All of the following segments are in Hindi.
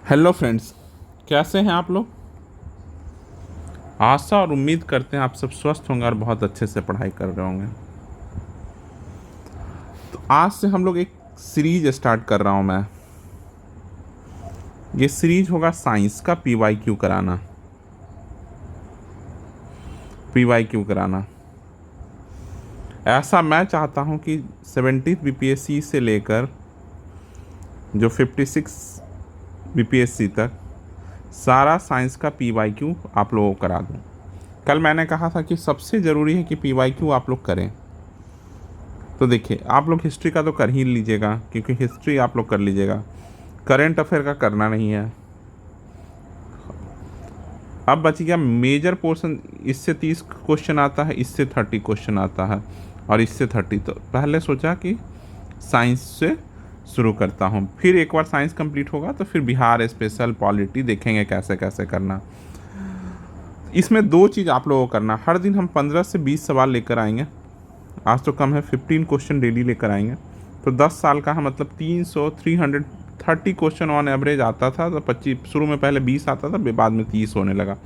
हेलो फ्रेंड्स, कैसे हैं आप लोग। आशा और उम्मीद करते हैं आप सब स्वस्थ होंगे और बहुत अच्छे से पढ़ाई कर रहे होंगे। तो आज से हम लोग एक सीरीज स्टार्ट कर रहा हूं मैं। ये सीरीज होगा साइंस का पीवाईक्यू कराना। पीवाईक्यू कराना ऐसा मैं चाहता हूं कि 70 बीपीएससी से लेकर जो 56 बीपीएससी तक सारा साइंस का पीवाईक्यू आप लोगों को करा दूं। कल मैंने कहा था कि सबसे ज़रूरी है कि पीवाईक्यू आप लोग करें। तो देखिए, आप लोग हिस्ट्री का तो कर ही लीजिएगा, क्योंकि हिस्ट्री आप लोग कर लीजिएगा, करेंट अफेयर का करना नहीं है। अब बच गया मेजर पोर्शन। इससे 30 क्वेश्चन आता है, इससे 30 क्वेश्चन आता है और इससे 30। तो पहले सोचा कि साइंस से शुरू करता हूँ, फिर एक बार साइंस कंप्लीट होगा तो फिर बिहार स्पेशल पॉलिटी देखेंगे कैसे कैसे करना। इसमें दो चीज़ आप लोगों को करना, हर दिन हम 15 से 20 सवाल लेकर आएंगे। आज तो कम है, 15 क्वेश्चन डेली लेकर आएंगे। तो 10 साल का है, मतलब 330 क्वेश्चन ऑन एवरेज आता था। तो 25 शुरू में पहले 20 आता था, बाद में 30 होने लगा।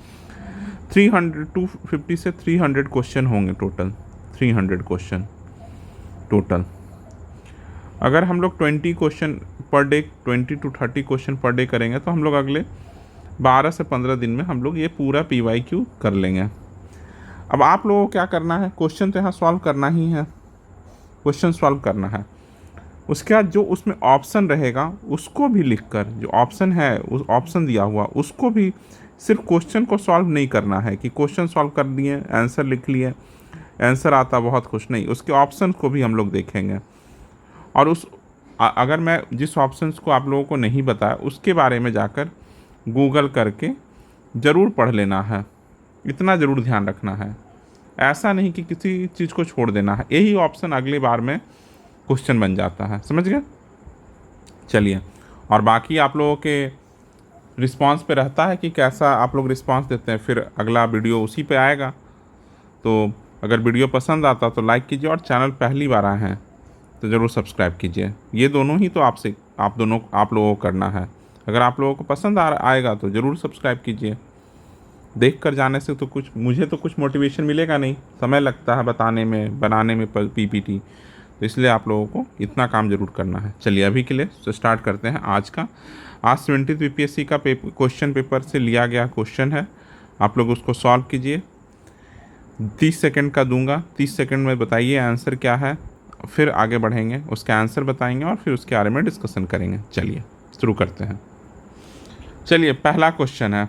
250 से 300 क्वेश्चन होंगे टोटल। 300 question total. अगर हम लोग 20 question per day, 20 to 30 question per day करेंगे तो हम लोग अगले 12 से 15 दिन में हम लोग ये पूरा पीवाईक्यू कर लेंगे। अब आप लोगों को क्या करना है, क्वेश्चन तो यहाँ सॉल्व करना ही है, क्वेश्चन सॉल्व करना है। उसके बाद जो उसमें ऑप्शन रहेगा उसको भी लिखकर, जो ऑप्शन है उस ऑप्शन दिया हुआ उसको भी, सिर्फ क्वेश्चन को सॉल्व नहीं करना है कि क्वेश्चन सॉल्व कर दिए, आंसर लिख लिए, आंसर आता बहुत खुश नहीं, उसके ऑप्शन को भी हम लोग देखेंगे। और अगर मैं जिस ऑप्शंस को आप लोगों को नहीं बताया उसके बारे में जाकर गूगल करके ज़रूर पढ़ लेना है। इतना ज़रूर ध्यान रखना है, ऐसा नहीं कि किसी चीज़ को छोड़ देना है। यही ऑप्शन अगली बार में क्वेश्चन बन जाता है, समझ गए। चलिए, और बाकी आप लोगों के रिस्पांस पे रहता है कि कैसा आप लोग रिस्पांस देते हैं, फिर अगला वीडियो उसी पे आएगा। तो अगर वीडियो पसंद आता तो लाइक कीजिए, और चैनल पहली बार आए हैं तो ज़रूर सब्सक्राइब कीजिए। ये दोनों ही तो आप लोगों को करना है। अगर आप लोगों को पसंद आएगा तो ज़रूर सब्सक्राइब कीजिए। देख कर जाने से तो मुझे तो कुछ मोटिवेशन मिलेगा नहीं, समय लगता है बताने में, बनाने में पीपीटी। तो इसलिए आप लोगों को इतना काम ज़रूर करना है। चलिए, अभी के लिए स्टार्ट करते हैं आज का। आज 70 बीपीएससी का क्वेश्चन पेपर से लिया गया क्वेश्चन है, आप लोग उसको सॉल्व कीजिए। 30 सेकंड का दूंगा, 30 सेकंड में बताइए आंसर क्या है, फिर आगे बढ़ेंगे, उसका आंसर बताएंगे और फिर उसके बारे में डिस्कशन करेंगे। चलिए शुरू करते हैं। चलिए, पहला क्वेश्चन है,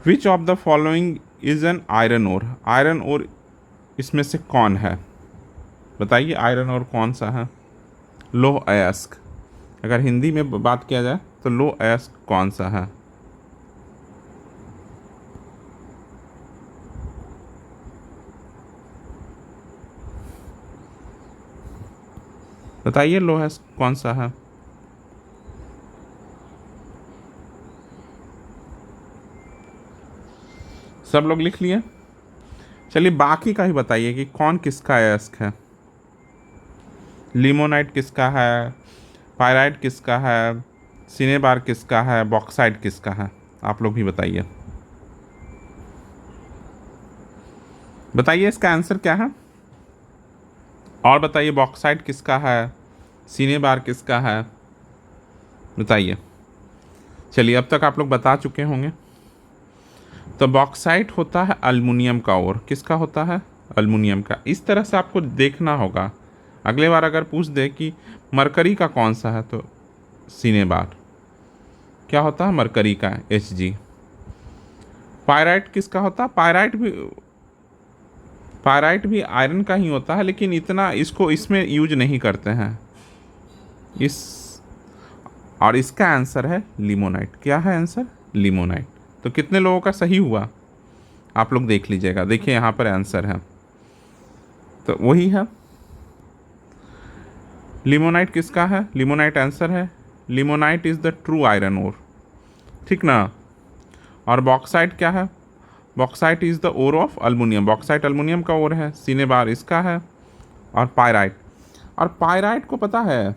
which of the following is an iron ore. Iron ore इसमें से कौन है, बताइए आयरन ओर कौन सा है। लौह अयस्क, अगर हिंदी में बात किया जाए तो लौह अयस्क कौन सा है। बताइए लौह अयस्क कौन सा है। सब लोग लिख लिए। चलिए, बाकी का ही बताइए कि कौन किसका अयस्क है। लिमोनाइट किसका है, पायराइट किसका है, सिनेबार किसका है, बॉक्साइट किसका है, आप लोग भी बताइए। बताइए इसका आंसर क्या है, और बताइए बॉक्साइट किसका है, सिनेबार किसका है, बताइए। चलिए, अब तक आप लोग बता चुके होंगे। तो बॉक्साइट होता है अल्मुनियम का ओर। किसका होता है, अल्मुनियम का। इस तरह से आपको देखना होगा, अगले बार अगर पूछ दे कि मरकरी का कौन सा है तो सिनेबार। क्या होता है, मरकरी का, Hg। पायराइट किसका होता है, पायराइट भी आयरन का ही होता है, लेकिन इतना इसको इसमें यूज नहीं करते हैं और इसका आंसर है लिमोनाइट। क्या है आंसर, लिमोनाइट। तो कितने लोगों का सही हुआ आप लोग देख लीजिएगा। देखिए यहाँ पर आंसर है, तो वही है। लिमोनाइट किसका है, लिमोनाइट आंसर है। Limonite is the true iron ore, ठीक ना। और बॉक्साइट क्या है, bauxite is the ore of aluminium. Bauxite aluminium का ओर है, सिनेबार इसका है। और पायराइट को पता है,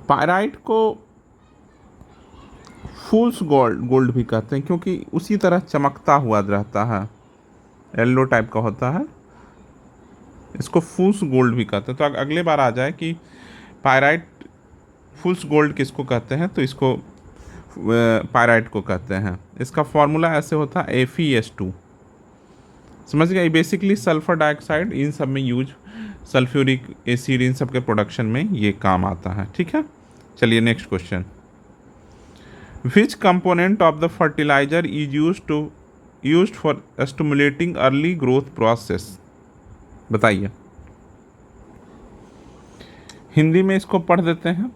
पायराइट को फूल्स गोल्ड भी कहते हैं क्योंकि उसी तरह चमकता हुआ रहता है, येलो टाइप का होता है, इसको फूल्स गोल्ड भी कहते हैं। तो अगले बार आ जाए कि पायराइट फूल्स गोल्ड किसको कहते हैं, तो इसको पायराइट को कहते हैं। इसका फॉर्मूला ऐसे होता है FeS2, समझ गए। बेसिकली सल्फर डाइऑक्साइड इन सब में यूज, सल्फ्यूरिक एसिड इन सब के प्रोडक्शन में ये काम आता है, ठीक है। चलिए next question, which component of the fertilizer is used for stimulating early growth process, बताइए। हिंदी में इसको पढ़ देते हैं,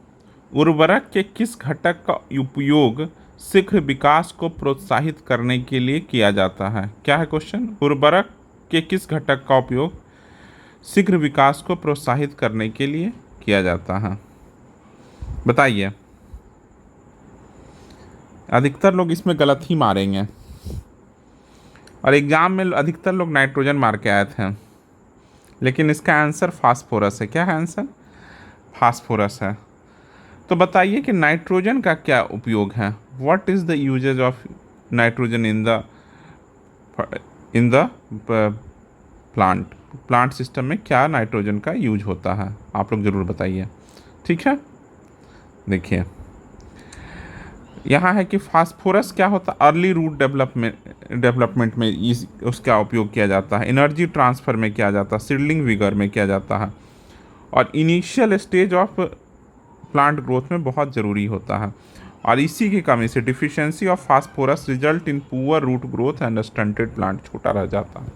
उर्वरक के किस घटक का उपयोग शीघ्र विकास को प्रोत्साहित करने के लिए किया जाता है। क्या है क्वेश्चन, उर्वरक के किस घटक का उपयोग शीघ्र विकास को प्रोत्साहित करने के लिए किया जाता है, बताइए। अधिकतर लोग इसमें गलत ही मारेंगे और एग्जाम में अधिकतर लोग नाइट्रोजन मार के आए थे, लेकिन इसका आंसर फास्फोरस है। क्या है आंसर, फास्फोरस है। तो बताइए कि नाइट्रोजन का क्या उपयोग है, what is the usages of nitrogen in the plant system में क्या नाइट्रोजन का यूज होता है, आप लोग ज़रूर बताइए, ठीक है। देखिए यहाँ है कि फास्फोरस क्या होता है, अर्ली रूट डेवलपमेंट में उसका उपयोग किया जाता है, एनर्जी ट्रांसफ़र में किया जाता है, सीडलिंग विगर में किया जाता है, और initial stage of plant growth में बहुत ज़रूरी होता है। और इसी की कमी से deficiency of phosphorus result in poor root growth and stunted plant, छोटा रह जाता है।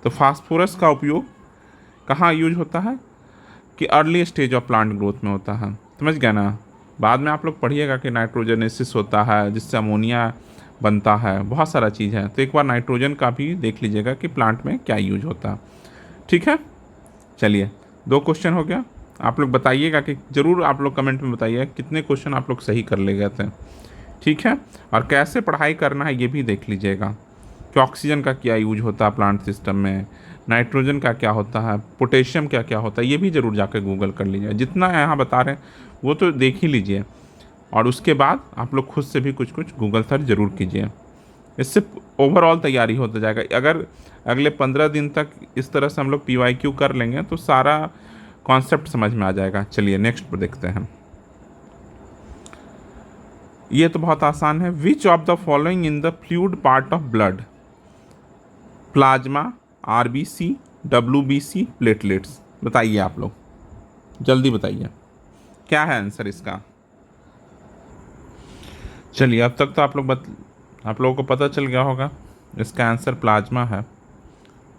तो फास्फोरस का उपयोग कहाँ यूज होता है कि early stage of plant growth में होता है, समझ गया ना। बाद में आप लोग पढ़िएगा कि नाइट्रोजनेसिस होता है जिससे अमोनिया बनता है, बहुत सारा चीज़ है। तो एक बार नाइट्रोजन का भी देख लीजिएगा कि प्लांट में क्या यूज होता है, ठीक है। चलिए 2 क्वेश्चन हो गया, आप लोग बताइएगा कि ज़रूर आप लोग कमेंट में बताइए कितने क्वेश्चन आप लोग सही कर ले गए थे, ठीक है। और कैसे पढ़ाई करना है ये भी देख लीजिएगा कि ऑक्सीजन का क्या यूज होता है प्लांट सिस्टम में, नाइट्रोजन का क्या होता है, पोटेशियम क्या क्या होता है, ये भी ज़रूर जाकर गूगल कर लीजिए। जितना यहाँ बता रहे हैं वो तो देख ही लीजिए, और उसके बाद आप लोग खुद से भी कुछ कुछ गूगल सर्च ज़रूर कीजिए। इससे ओवरऑल तैयारी होता जाएगा। अगर अगले 15 दिन तक इस तरह से हम लोग PYQ कर लेंगे तो सारा कॉन्सेप्ट समझ में आ जाएगा। चलिए नेक्स्ट पर देखते हैं, ये तो बहुत आसान है। Which of the following in the fluid part of blood, plasma, RBC, WBC, platelets, बताइए आप लोग जल्दी बताइए क्या है आंसर इसका। चलिए अब तक तो आप लोगों को पता चल गया होगा, इसका आंसर प्लाज्मा है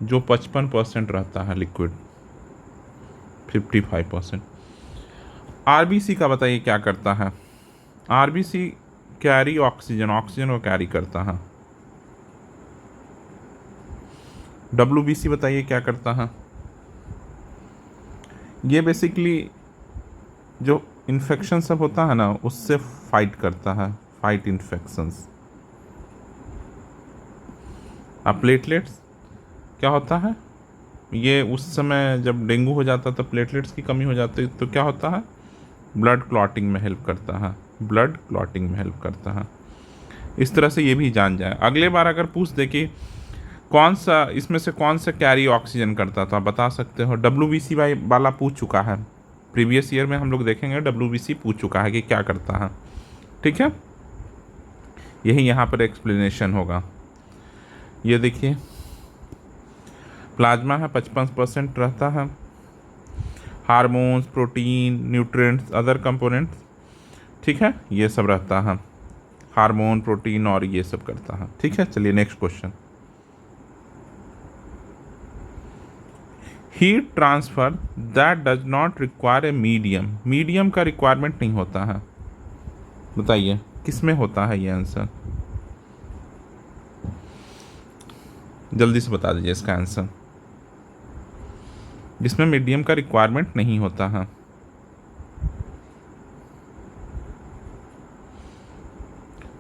जो 55% रहता है लिक्विड, 55%। RBC का बताइए क्या करता है। RBC कैरी ऑक्सीजन को कैरी करता है। WBC बताइए क्या करता है। ये बेसिकली जो इन्फेक्शन सब होता है ना उससे फाइट करता है, फाइट इन्फेक्शंस। अब प्लेटलेट्स क्या होता है, ये उस समय जब डेंगू हो जाता है तो प्लेटलेट्स की कमी हो जाती है, तो क्या होता है, ब्लड क्लॉटिंग में हेल्प करता है, ब्लड क्लॉटिंग में हेल्प करता है। इस तरह से ये भी जान जाए। अगले बार अगर पूछ दे कि कौन सा इसमें से कौन सा कैरी ऑक्सीजन करता था, बता सकते हो। WBC वाला पूछ चुका है, प्रीवियस ईयर में हम लोग देखेंगे WBC पूछ चुका है कि क्या करता है, ठीक है। यही यहाँ पर एक्सप्लेनेशन होगा। ये देखिए प्लाज्मा है 55% रहता है, hormones, protein, nutrients, other components, ठीक है, ये सब रहता है, हार्मोन, प्रोटीन और ये सब करता है, ठीक है। चलिए next question, heat transfer that does not require a medium का रिक्वायरमेंट नहीं होता है, बताइए किस में होता है ये आंसर, जल्दी से बता दीजिए इसका आंसर, जिसमें मीडियम का रिक्वायरमेंट नहीं होता है।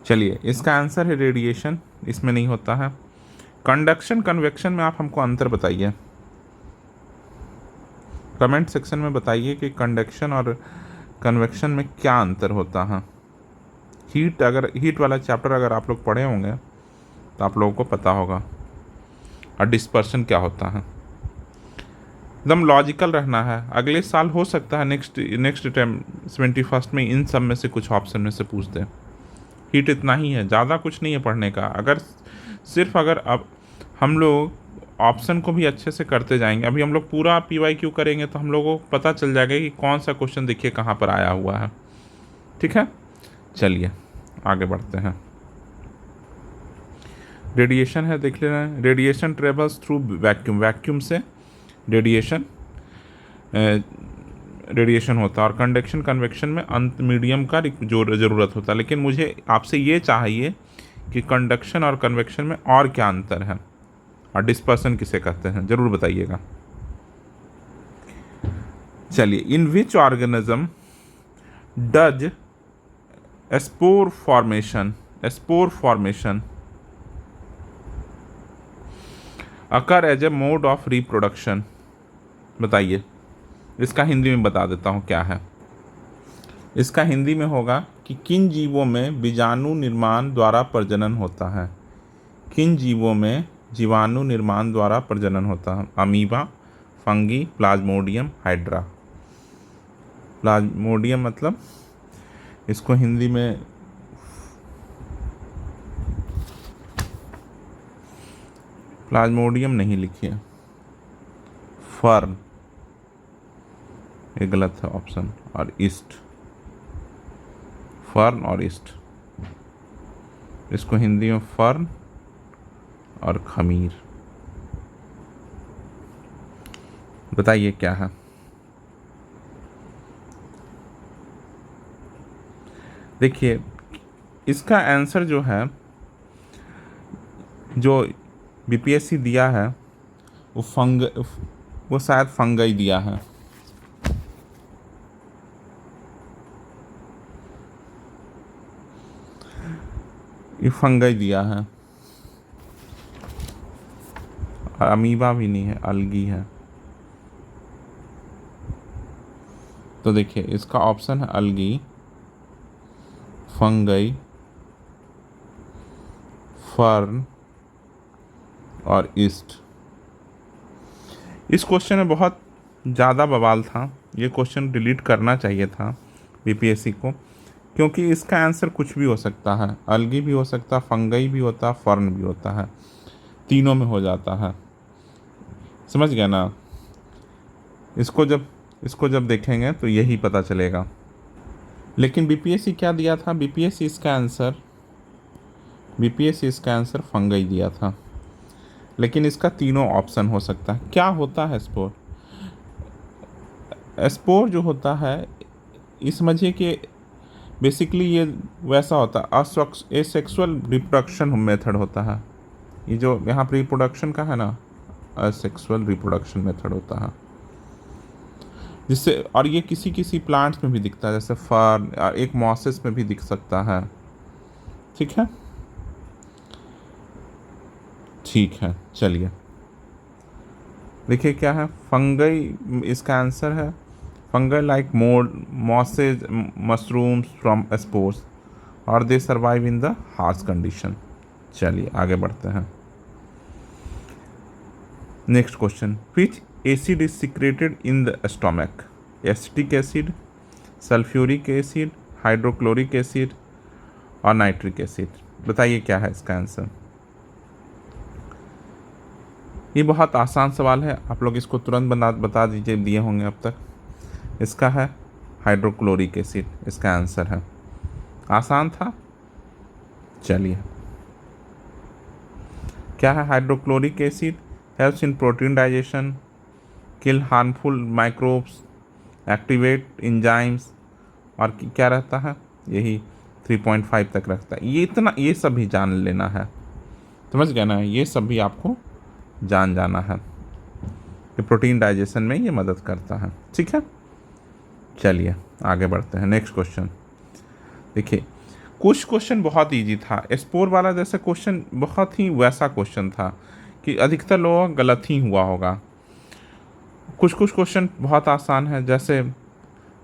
चलिए इसका आंसर है रेडिएशन, इसमें नहीं होता है। कंडक्शन कन्वेक्शन में आप हमको अंतर बताइए, कमेंट सेक्शन में बताइए कि कंडक्शन और कन्वेक्शन में क्या अंतर होता है? हीट वाला चैप्टर अगर आप लोग पढ़े होंगे तो आप लोगों को पता होगा। और डिस्पर्शन क्या होता है? एकदम लॉजिकल रहना है। अगले साल हो सकता है नेक्स्ट टाइम 71 में इन सब में से कुछ ऑप्शन में से पूछ दें। हीट इतना ही है, ज़्यादा कुछ नहीं है पढ़ने का। अगर अब हम लोग ऑप्शन को भी अच्छे से करते जाएंगे, अभी हम लोग पूरा PYQ करेंगे तो हम लोगों को पता चल जाएगा कि कौन सा क्वेश्चन देखिए कहाँ पर आया हुआ है। ठीक है, चलिए आगे बढ़ते हैं। रेडिएशन है, देख ले रहे हैं। Radiation travels through vacuum, vacuum से रेडिएशन होता है। और कंडक्शन कन्वेक्शन में अंत मीडियम का जो ज़रूरत होता है। लेकिन मुझे आपसे ये चाहिए कि कंडक्शन और कन्वेक्शन में और क्या अंतर है और डिस्पर्सन किसे कहते हैं, ज़रूर बताइएगा। चलिए, in which organism does spore formation occur as a mode of reproduction? बताइए। इसका हिंदी में बता देता हूँ क्या है। इसका हिंदी में होगा कि किन जीवों में बीजाणु निर्माण द्वारा प्रजनन होता है? किन जीवों में जीवाणु निर्माण द्वारा प्रजनन होता है? Amoeba, fungi, Plasmodium, hydra. Plasmodium मतलब, इसको हिंदी में प्लाज्मोडियम नहीं लिखिए, फर्न, ये गलत है ऑप्शन। और ईस्ट, फर्न और ईस्ट, इसको हिंदी में फर्न और खमीर। बताइए क्या है? देखिए, इसका आंसर जो है, जो BPSC दिया है वो शायद फंगई दिया है। ये फंगई दिया है। अमीबा भी नहीं है, अलगी है। तो देखिए, इसका ऑप्शन है अलगी, फंगई, फर्न और ईस्ट। इस क्वेश्चन में बहुत ज़्यादा बवाल था। ये क्वेश्चन डिलीट करना चाहिए था BPSC को, क्योंकि इसका आंसर कुछ भी हो सकता है। अलगी भी हो सकता, फंगई भी होता, फर्न भी होता है, तीनों में हो जाता है। समझ गया ना? इसको जब देखेंगे तो यही पता चलेगा। लेकिन BPSC क्या दिया था? BPSC इसका आंसर फंगई दिया था। लेकिन इसका तीनों ऑप्शन हो सकता है। क्या होता है स्पोर? स्पोर जो होता है, इस समझिए कि बेसिकली ये वैसा होता है, असेक्सुअल रिप्रोडक्शन मेथड होता है। ये जो यहाँ पर रिप्रोडक्शन का है ना, असेक्सुअल रिप्रोडक्शन मेथड होता है, जिससे, और ये किसी प्लांट्स में भी दिखता है, जैसे फर्न, और एक मॉसेस में भी दिख सकता है। ठीक है, ठीक है, चलिए देखिए क्या है। फंगई इसका आंसर है। Fungi like mosses mushrooms from spores और they survive in the harsh condition. चलिए आगे बढ़ते हैं। Next question, which acid is secreted in the stomach? Acetic acid, sulphuric acid, hydrochloric acid और नाइट्रिक एसिड। बताइए क्या है इसका आंसर? ये बहुत आसान सवाल है, आप लोग इसको तुरंत बता दीजिए, दिए होंगे अब तक। इसका है हाइड्रोक्लोरिक एसिड, इसका आंसर है। आसान था। चलिए, क्या है? Hydrochloric acid helps in protein digestion, kill harmful microbes, activate enzymes, और क्या रहता है? यही 3.5 तक रखता है। ये सब भी जान लेना है। समझ गया ना? ये सब भी आपको जान जाना है कि प्रोटीन डाइजेशन में ये मदद करता है। ठीक है, चलिए आगे बढ़ते हैं। नेक्स्ट क्वेश्चन देखिए, कुछ क्वेश्चन बहुत इजी था। स्पोर वाला जैसे क्वेश्चन बहुत ही वैसा क्वेश्चन था कि अधिकतर लोगों का गलत ही हुआ होगा। कुछ क्वेश्चन बहुत आसान है, जैसे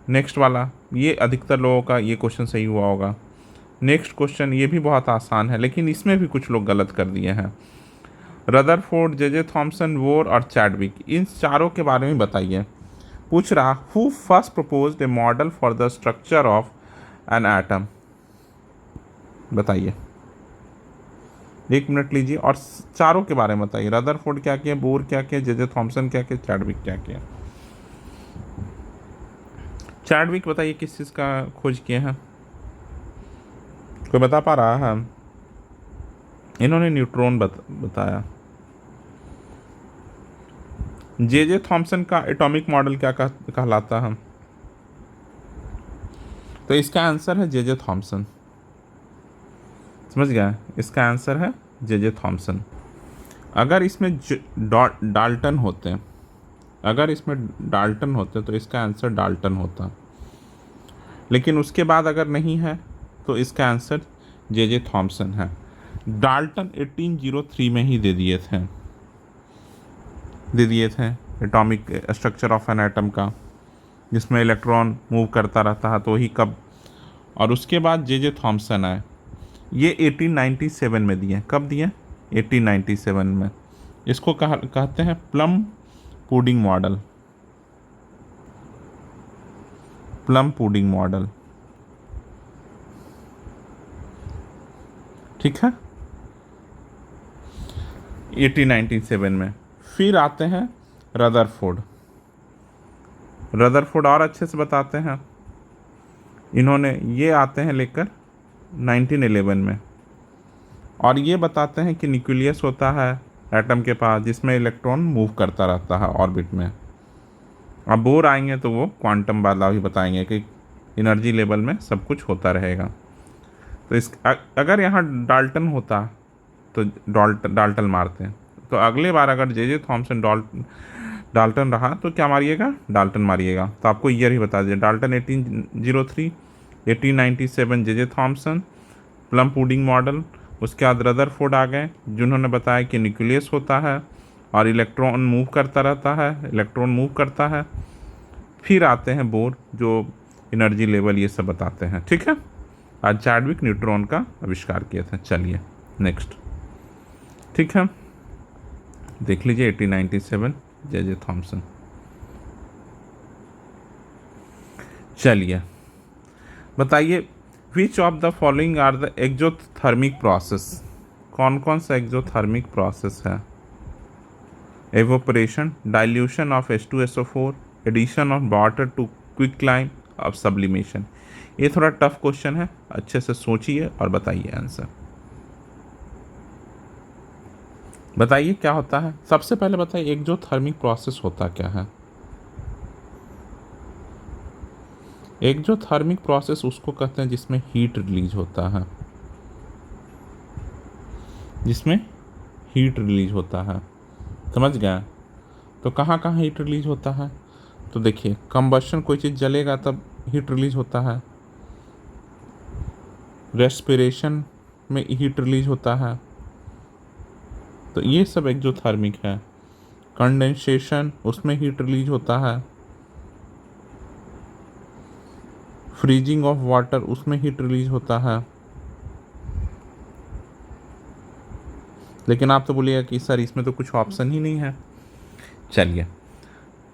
नेक्स्ट वाला ये अधिकतर लोगों का ये क्वेश्चन सही हुआ होगा। नेक्स्ट क्वेश्चन ये भी बहुत आसान है, लेकिन इसमें भी कुछ लोग गलत कर दिए हैं। रदरफोर्ड, जे थॉमसन, बोर और चैडविक, इन चारों के बारे में बताइए। पूछ रहा who first proposed A model for the structure of an atom. बताइए, 1 मिनट लीजिए और चारों के बारे में बताइए। रदरफोर्ड क्या किया, बोर क्या किया, जे थॉमसन क्या किया, चैडविक क्या किया। चैडविक बताइए किस चीज़ का खोज किए हैं, कोई बता पा रहा है? इन्होंने न्यूट्रॉन बताया। जे थॉमसन का एटॉमिक मॉडल क्या कहलाता है? तो इसका आंसर है जे थॉमसन। समझ गया, इसका आंसर है जे थॉमसन। अगर इसमें डाल्टन होते, अगर इसमें डाल्टन होते तो इसका आंसर डाल्टन होता, लेकिन उसके बाद अगर नहीं है तो इसका आंसर जे थॉमसन है। डाल्टन 1803 में ही दे दिए थे atomic structure of an atom का, जिसमें इलेक्ट्रॉन मूव करता रहता है, तो ही कब। और उसके बाद जे थॉमसन आए, ये 1897 में दिए। कब दिए? 1897 में। इसको कहते हैं plum pudding model. Plum pudding model, ठीक है, 1897 में। फिर आते हैं रदरफोर्ड। रदरफोर्ड और अच्छे से बताते हैं। इन्होंने ये आते हैं लेकर 1911 में, और ये बताते हैं कि न्यूक्लियस होता है एटम के पास, जिसमें इलेक्ट्रॉन मूव करता रहता है ऑर्बिट में। अब बोर आएंगे तो वो क्वांटम वाला भी बताएंगे कि एनर्जी लेवल में सब कुछ होता रहेगा। तो अगर यहाँ डाल्टन होता तो डाल्टन मारते हैं। तो अगले बार अगर जे थॉमसन डाल्टन रहा तो क्या मारिएगा? डाल्टन मारिएगा। तो आपको ईयर ही बता दीजिए, Dalton 1803, 1897 J Thomson, plum pudding model. उसके बाद रदरफोर्ड आ गए, जिन्होंने बताया कि न्यूक्लियस होता है और इलेक्ट्रॉन मूव करता रहता है, फिर आते हैं बोर, जो एनर्जी लेवल ये सब बताते हैं, ठीक है। आज चैडविक न्यूट्रॉन का आविष्कार किया था। चलिए नेक्स्ट, ठीक है, देख लीजिए 1897 जे थॉमसन। चलिए बताइए, विच of the following are the exothermic process. कौन कौन सा एक्सोथर्मिक प्रोसेस है? Evaporation, dilution of H2SO4, addition of water to quicklime of sublimation. ये थोड़ा टफ क्वेश्चन है, अच्छे से सोचिए और बताइए आंसर। बताइए क्या होता है। सबसे पहले बताइए एक्सोथर्मिक प्रोसेस होता क्या है? एक्सोथर्मिक प्रोसेस उसको कहते हैं जिसमें हीट रिलीज होता है, जिसमें हीट रिलीज होता है। समझ गया? तो कहाँ कहाँ हीट रिलीज होता है? तो देखिए, कंबशन, कोई चीज़ जलेगा तब हीट रिलीज होता है। रेस्पिरेशन में हीट रिलीज होता है, तो ये सब एक्सोथर्मिक है। कंडेंसेशन, उसमें हीट रिलीज होता है। फ्रीजिंग ऑफ वाटर, उसमें हीट रिलीज होता है। लेकिन आप तो बोलिएगा कि सर इसमें तो कुछ ऑप्शन ही नहीं है। चलिए,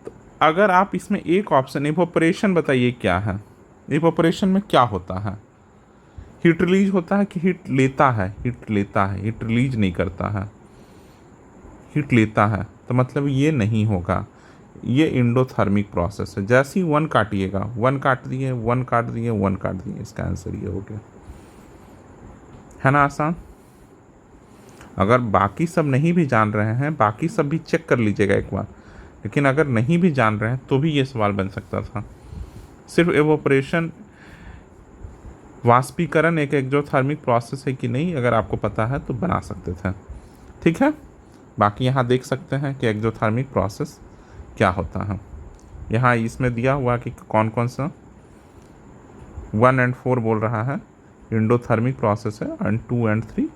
तो अगर आप इसमें एक ऑप्शन इवोपरेशन बताइए क्या है। इवोपरेशन में क्या होता है? हीट रिलीज होता है कि हीट लेता है? हीट लेता है, हीट रिलीज नहीं करता है, हीट लेता है। तो मतलब ये नहीं होगा, ये एंडोथर्मिक प्रोसेस है। जैसे ही 1 काटिएगा, 1 काट दिए, 1 काट दिए, 1 काट दिए, इसका आंसर ये हो गया। है ना आसान? अगर बाकी सब नहीं भी जान रहे हैं, बाकी सब भी चेक कर लीजिएगा एक बार, लेकिन अगर नहीं भी जान रहे हैं तो भी ये सवाल बन सकता था। सिर्फ एवोपरेशन, वाष्पीकरण एक एक्सोथर्मिक प्रोसेस है कि नहीं, अगर आपको पता है तो बना सकते थे, ठीक है। बाकी यहाँ देख सकते हैं कि एक्सोथर्मिक प्रोसेस क्या होता है। यहाँ इसमें दिया हुआ कि कौन कौन सा 1 और 4 बोल रहा है एंडोथर्मिक प्रोसेस है, और 2 और 3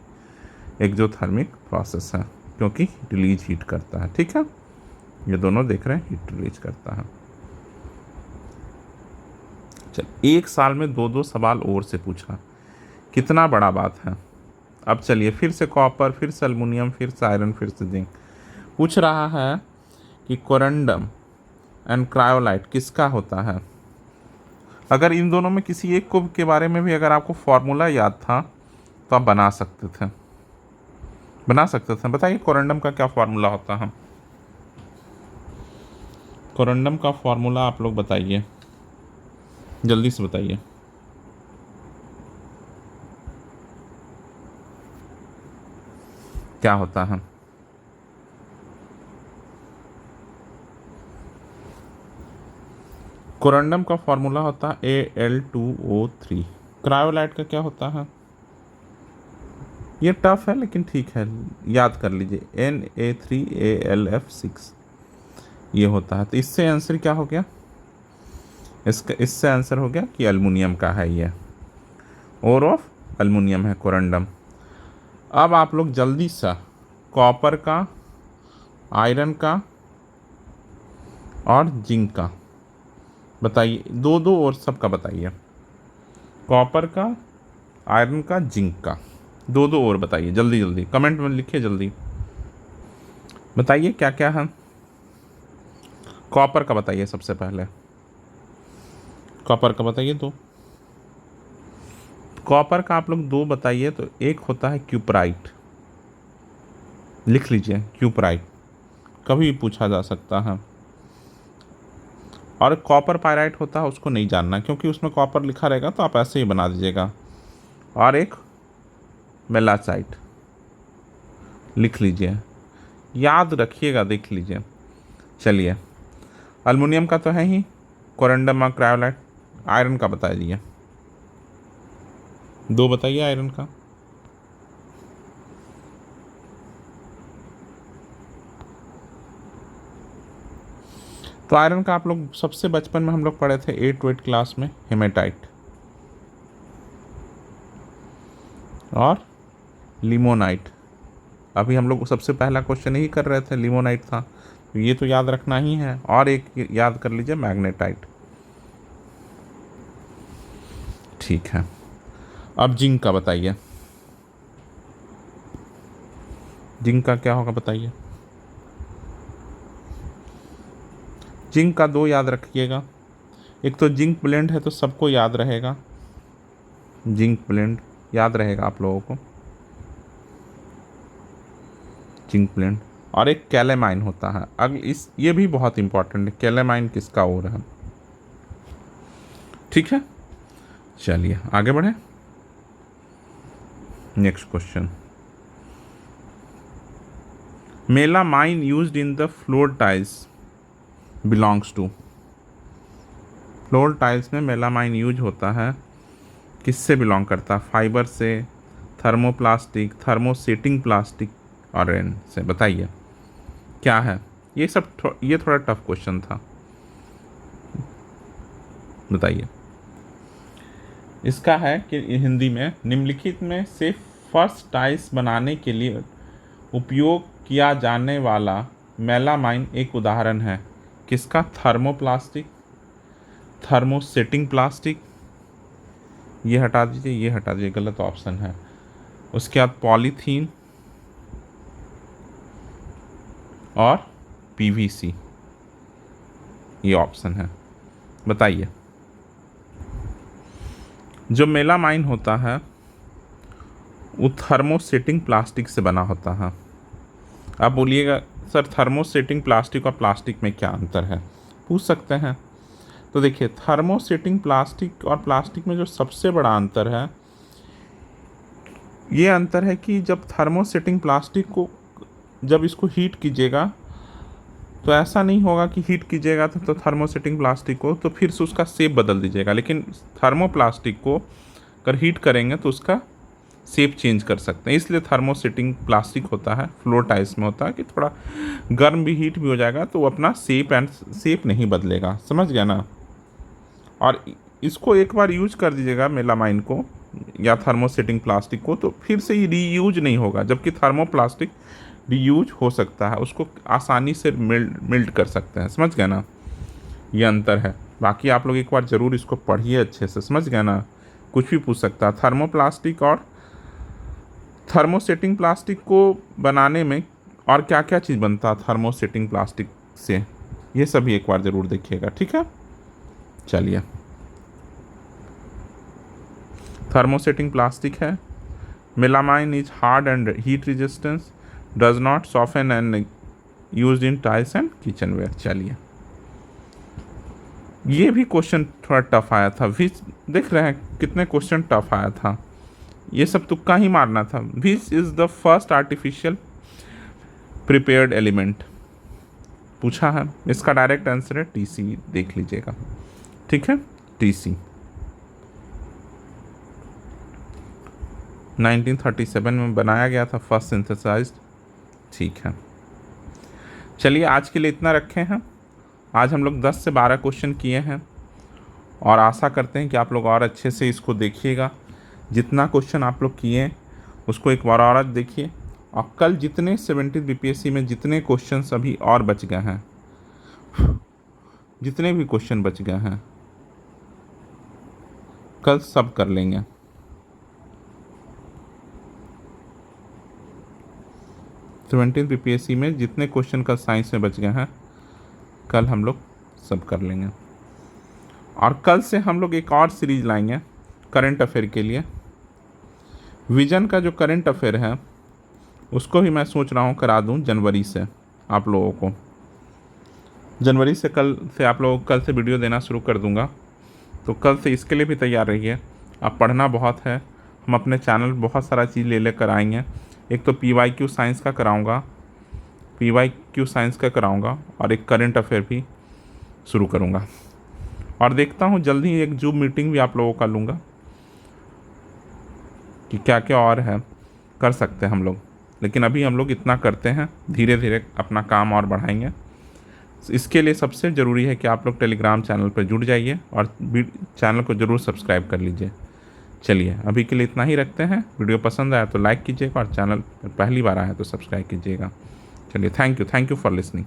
एक्सोथर्मिक प्रोसेस है, क्योंकि रिलीज हीट करता है, ठीक है। ये दोनों देख रहे हैं हीट रिलीज करता है। चल, एक साल में 2-2 सवाल और से पूछा, कितना बड़ा बात है। अब चलिए फिर से कॉपर, फिर से एल्युमिनियम, फिर से आयरन, फिर से जिंक। पूछ रहा है कि कोरंडम एंड क्रायोलाइट किसका होता है। अगर इन दोनों में किसी एक को के बारे में भी अगर आपको फॉर्मूला याद था तो आप बना सकते थे, बताइए कोरंडम का क्या फॉर्मूला होता है। कोरंडम का फॉर्मूला आप लोग बताइए, जल्दी से बताइए। क्या होता है। कोरंडम का फॉर्मूला होता है Al2O3। क्रायोलाइट का क्या होता है, ये टफ है लेकिन ठीक है, याद कर लीजिए, Na3AlF6 ये होता है। तो इससे आंसर क्या हो गया, इससे आंसर हो गया कि एल्युमिनियम का है ये, और ऑफ एल्युमिनियम है कोरंडम। अब आप लोग जल्दी सा कॉपर का, आयरन का और जिंक का बताइए, दो दो और सबका बताइए। कॉपर का, आयरन का, जिंक का, दो दो और बताइए, जल्दी जल्दी कमेंट में लिखिए, जल्दी बताइए क्या क्या है। कॉपर का बताइए सबसे पहले, कॉपर का बताइए दो। कॉपर का आप लोग दो बताइए। तो एक होता है क्यूपराइट, लिख लीजिए क्यूपराइट, कभी भी पूछा जा सकता है। और कॉपर पायराइट होता है, उसको नहीं जानना क्योंकि उसमें कॉपर लिखा रहेगा तो आप ऐसे ही बना दीजिएगा। और एक मेलासाइट, लिख लीजिए, याद रखिएगा, देख लीजिए। चलिए एल्युमिनियम का तो है ही, कोरंडम और क्रायोलाइट। आयरन का बता दीजिए, दो बताइए आयरन का। तो आयरन का आप लोग सबसे बचपन में हम लोग पढ़े थे 8 8 क्लास में, हेमेटाइट और लिमोनाइट। अभी हम लोग सबसे पहला क्वेश्चन ही कर रहे थे, लिमोनाइट था, तो ये तो याद रखना ही है। और एक याद कर लीजिए मैग्नेटाइट। ठीक है, अब जिंक का बताइए, जिंक का क्या होगा बताइए। जिंक का दो याद रखिएगा, एक तो जिंक ब्लेंड है तो सबको याद रहेगा, जिंक ब्लेंड याद रहेगा आप लोगों को, जिंक ब्लेंड। और एक कैलेमाइन होता है, इस ये भी बहुत इंपॉर्टेंट है, कैलेमाइन किसका और है। ठीक है, चलिए आगे बढ़े। Next question, melamine used in the floor tiles belongs to. Floor tiles में मेलामाइन यूज होता है, किससे बिलोंग करता है, फाइबर से, थर्मोप्लास्टिक, थर्मोसेटिंग प्लास्टिक और रेन से। बताइए क्या है ये सब। ये थोड़ा टफ क्वेश्चन था, बताइए। इसका है कि हिंदी में, निम्नलिखित में से फर्श टाइल्स बनाने के लिए उपयोग किया जाने वाला मेलामाइन एक उदाहरण है, किसका, थर्मोप्लास्टिक, थर्मोसेटिंग प्लास्टिक, ये हटा दीजिए, ये हटा दीजिए, गलत ऑप्शन है। उसके बाद पॉलीथीन और पीवीसी, ये ऑप्शन है। बताइए, जो मेलामाइन होता है वो थर्मोसेटिंग प्लास्टिक से बना होता है। आप बोलिएगा सर थर्मोसेटिंग प्लास्टिक और प्लास्टिक में क्या अंतर है, पूछ सकते हैं। तो देखिए, थर्मोसेटिंग प्लास्टिक और प्लास्टिक में जो सबसे बड़ा अंतर है, ये अंतर है कि जब थर्मोसेटिंग प्लास्टिक को, जब इसको हीट कीजिएगा तो ऐसा नहीं होगा कि हीट कीजिएगा तो थर्मोसेटिंग प्लास्टिक को तो फिर से उसका शेप बदल दीजिएगा, लेकिन थर्मोप्लास्टिक को अगर हीट करेंगे तो उसका शेप चेंज कर सकते हैं। इसलिए थर्मोसेटिंग प्लास्टिक होता है, फ्लोर टाइल्स में होता है कि थोड़ा गर्म भी, हीट भी हो जाएगा तो वो अपना शेप नहीं बदलेगा, समझ गया ना। और इसको एक बार यूज कर दीजिएगा मेलामाइन को या थर्मोसेटिंग प्लास्टिक को, तो फिर से ये रीयूज नहीं होगा, जबकि थर्मोप्लास्टिक रीयूज हो सकता है, उसको आसानी से मेल्ट कर सकते हैं, समझ गए ना, ये अंतर है। बाकी आप लोग एक बार ज़रूर इसको पढ़िए अच्छे से, समझ गए ना। कुछ भी पूछ सकता है। थर्मोप्लास्टिक और थर्मोसेटिंग प्लास्टिक को बनाने में और क्या क्या चीज़ बनता है थर्मोसेटिंग प्लास्टिक से, ये सभी एक बार ज़रूर देखिएगा, ठीक है। चलिए, थर्मोसेटिंग प्लास्टिक है। Melamine is hard and heat resistance, does not soften and used in tiles and kitchenware. चलिए, ये भी क्वेश्चन थोड़ा टफ आया था। विच, देख रहे हैं कितने क्वेश्चन टफ आया था, ये सब तुक्का ही मारना था। Which is the first artificial prepared element पूछा है, इसका डायरेक्ट आंसर है टीसी, देख लीजिएगा, ठीक है। टीसी 1937 में बनाया गया था, फर्स्ट सिंथेसाइज्ड, ठीक है। चलिए, आज के लिए इतना रखे हैं। आज हम लोग 10 से 12 क्वेश्चन किए हैं और आशा करते हैं कि आप लोग और अच्छे से इसको देखिएगा। जितना क्वेश्चन आप लोग किए उसको एक बार और देखिए, और कल जितने 70 बीपीएससी में जितने क्वेश्चन अभी और बच गए हैं, जितने भी क्वेश्चन बच गए हैं कल सब कर लेंगे। बीपीएससी में जितने क्वेश्चन कल साइंस में बच गए हैं कल हम लोग सब कर लेंगे। और कल से हम लोग एक और सीरीज लाएंगे करंट अफेयर के लिए। विजन का जो करंट अफेयर है उसको भी मैं सोच रहा हूँ करा दूँ जनवरी से आप लोगों को। जनवरी से कल से आप लोगों को कल से वीडियो देना शुरू कर दूँगा, तो कल से इसके लिए भी तैयार रहिए। अब पढ़ना बहुत है, हम अपने चैनल बहुत सारा चीज़ ले लेकर आएंगे। एक तो PYQ साइंस का कराऊँगा, PYQ साइंस का कराऊँगा, और एक करंट अफेयर भी शुरू करूँगा। और देखता हूँ जल्दी ही एक जूम मीटिंग भी आप लोगों का लूँगा कि क्या क्या और है कर सकते हैं हम लोग। लेकिन अभी हम लोग इतना करते हैं, धीरे धीरे अपना काम और बढ़ाएंगे। इसके लिए सबसे ज़रूरी है कि आप लोग टेलीग्राम चैनल पर जुड़ जाइए और चैनल को ज़रूर सब्सक्राइब कर लीजिए। चलिए, अभी के लिए इतना ही रखते हैं। वीडियो पसंद आया तो लाइक कीजिएगा और चैनल पर पहली बार आया तो सब्सक्राइब कीजिएगा। चलिए, थैंक यू फॉर लिसनिंग।